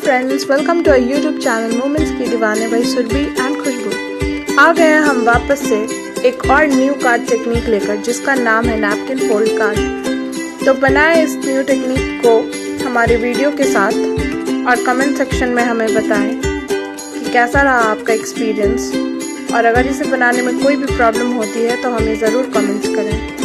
Friends, welcome to our YouTube channel moments की दीवाने by Surabhi and Khushbu. आ गए हैं हम वापस से एक और न्यू कार्ड टेक्निक लेकर, जिसका नाम है नैपकिन फोल्ड कार्ड। तो बनाएं इस न्यू टेक्निक को हमारे वीडियो के साथ और कमेंट सेक्शन में हमें बताएं कि कैसा रहा आपका एक्सपीरियंस, और अगर इसे बनाने में कोई भी प्रॉब्लम होती है तो हमें ज़रूर कमेंट्स करें।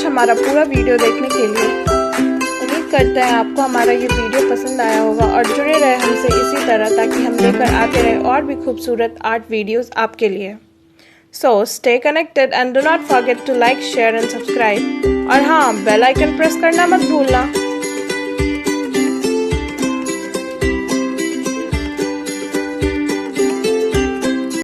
हमारा पूरा वीडियो देखने के लिए उम्मीद करते हैं आपको हमारा ये वीडियो पसंद आया होगा, और जुड़े रहे हमसे इसी तरह ताकि हम लेकर आते रहे और भी खूबसूरत आर्ट वीडियोस आपके लिए। So stay connected and do not forget to like, share and subscribe, और हाँ, बेल आइकन प्रेस करना मत भूलना।